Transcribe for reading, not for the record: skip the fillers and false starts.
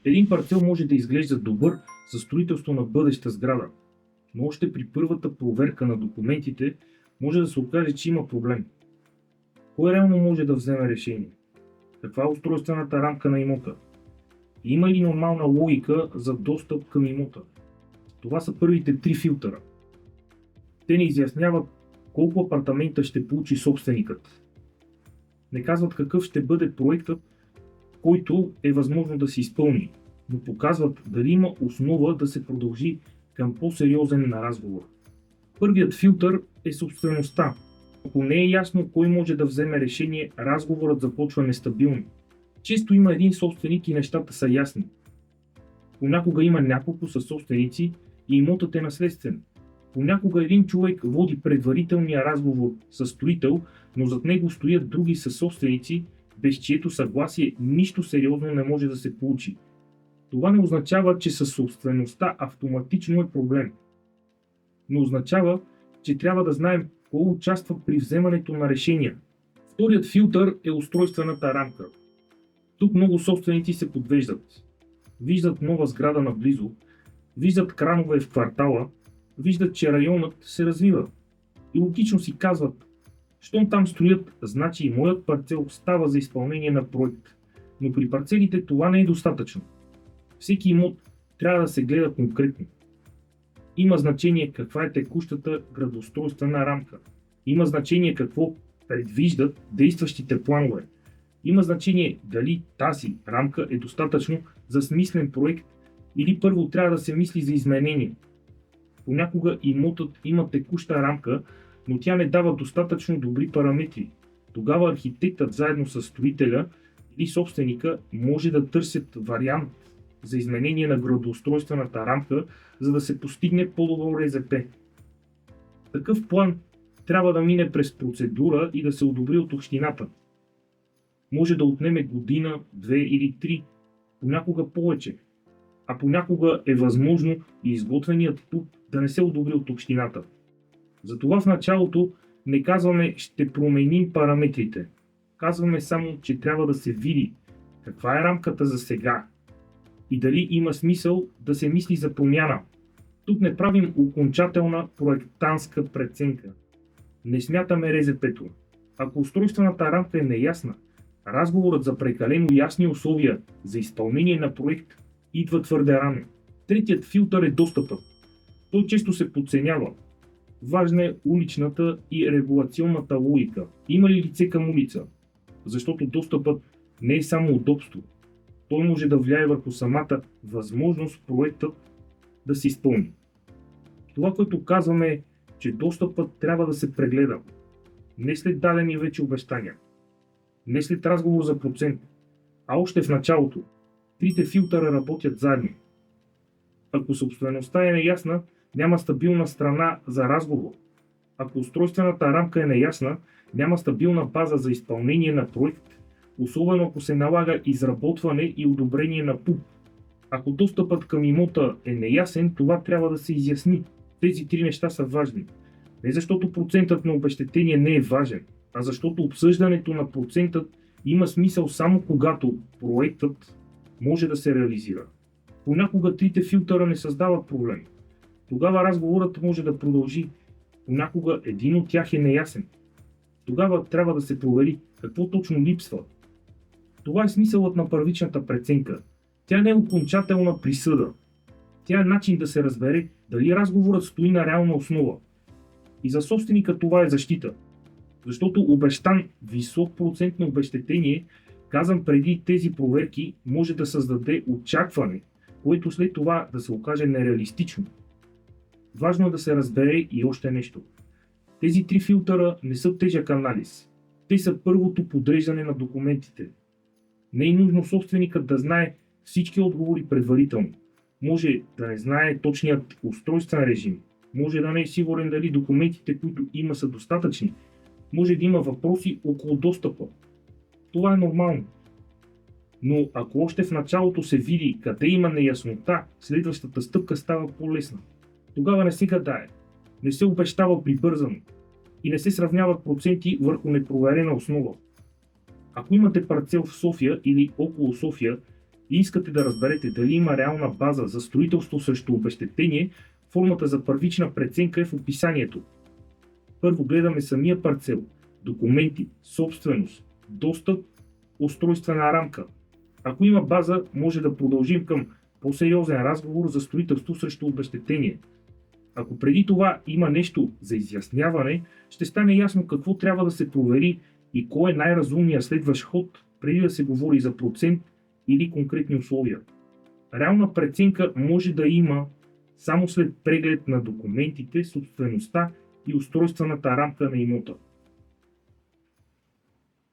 Един парцел може да изглежда добър за строителство на бъдеща сграда, но още при първата проверка на документите може да се окаже, че има проблем. Кой реално може да вземе решение? Каква е устройствената рамка на имота? Има ли нормална логика за достъп към имота? Това са първите три филтъра. Те не изясняват колко апартамента ще получи собственикът. Не казват какъв ще бъде проектът, който е възможно да се изпълни, но показват дали има основа да се продължи към по-сериозен разговор. Първият филтър е собствеността. Ако не е ясно кой може да вземе решение, разговорът започва нестабилно. Често има един собственик и нещата са ясни. Понякога има няколко съсобственици и имотът е наследствен. Понякога един човек води предварителния разговор с строител, но зад него стоят други съсобственици, без чието съгласие нищо сериозно не може да се получи. Това не означава, че съсобствеността автоматично е проблем. Но означава, че трябва да знаем кой участва при вземането на решения. Вторият филтър е устройствената рамка. Тук много собственици се подвеждат. Виждат нова сграда наблизо, виждат кранове в квартала, виждат, че районът се развива. И логично си казват, щом там строят, значи и моят парцел става за изпълнение на проект. Но при парцелите това не е достатъчно. Всеки имот трябва да се гледа конкретно. Има значение каква е текущата градоустройствена рамка. Има значение какво предвиждат действащите планове. Има значение дали тази рамка е достатъчно за смислен проект или първо трябва да се мисли за изменение. Понякога имотът има текуща рамка, но тя не дава достатъчно добри параметри. Тогава архитектът заедно с строителя или собственика може да търсят вариант за изменение на градоустройствената рамка, за да се постигне по-добро РЗП. Такъв план трябва да мине през процедура и да се одобри от общината. Може да отнеме година, 2 или 3, понякога повече. А понякога е възможно и изготвеният ПУП да не се одобри от общината. Затова в началото не казваме ще променим параметрите. Казваме само, че трябва да се види каква е рамката за сега и дали има смисъл да се мисли за промяна. Тук не правим окончателна проектантска преценка. Не смятаме РЗП-то. Ако устройствената рамка е неясна, разговорът за прекалено ясни условия за изпълнение на проект идва твърде рано. Третият филтър е достъпът. Той често се подценява. Важна е уличната и регулационната логика. Има ли лице към улица? Защото достъпът не е само удобство. Той може да влияе върху самата възможност проектът да се изпълни. Това, което казваме е, че достъпът трябва да се прегледа. Не след дадени вече обещания. Не след разговор за процент, а още в началото. Трите филтъра работят заедно. Ако собствеността е неясна, няма стабилна страна за разговор. Ако устройствената рамка е неясна, няма стабилна база за изпълнение на проект, особено ако се налага изработване и одобрение на ПУП. Ако достъпът към имота е неясен, това трябва да се изясни. Тези три неща са важни. Не защото процентът на обезщетение не е важен, а защото обсъждането на процентът има смисъл само когато проектът може да се реализира. Понякога трите филтъра не създават проблем. Тогава разговорът може да продължи. Понякога един от тях е неясен. Тогава трябва да се провери какво точно липсва. Това е смисълът на първичната преценка. Тя не е окончателна присъда. Тя е начин да се разбере дали разговорът стои на реална основа. И за собственика това е защита. Защото обещан висок процент на обезщетение, казан преди тези проверки, може да създаде очакване, което след това да се окаже нереалистично. Важно е да се разбере и още нещо. Тези три филтъра не са тежък анализ. Те са първото подреждане на документите. Не е нужно собственикът да знае всички отговори предварително. Може да не знае точният устройствен режим. Може да не е сигурен дали документите, които има, са достатъчни. Може да има въпроси около достъпа. Това е нормално. Но ако още в началото се види къде има неяснота, следващата стъпка става по-лесна. Тогава не се гадае, не се обещава прибързано и не се сравняват проценти върху непроверена основа. Ако имате парцел в София или около София и искате да разберете дали има реална база за строителство срещу обезщетение, формата за първична преценка е в описанието. Първо гледаме самия парцел, документи, собственост, достъп, устройствена рамка. Ако има база, може да продължим към по-сериозен разговор за строителство срещу обезщетение. Ако преди това има нещо за изясняване, ще стане ясно какво трябва да се провери и кой е най-разумният следващ ход, преди да се говори за процент или конкретни условия. Реална преценка може да има само след преглед на документите, собствеността и устройствената рамка на имота.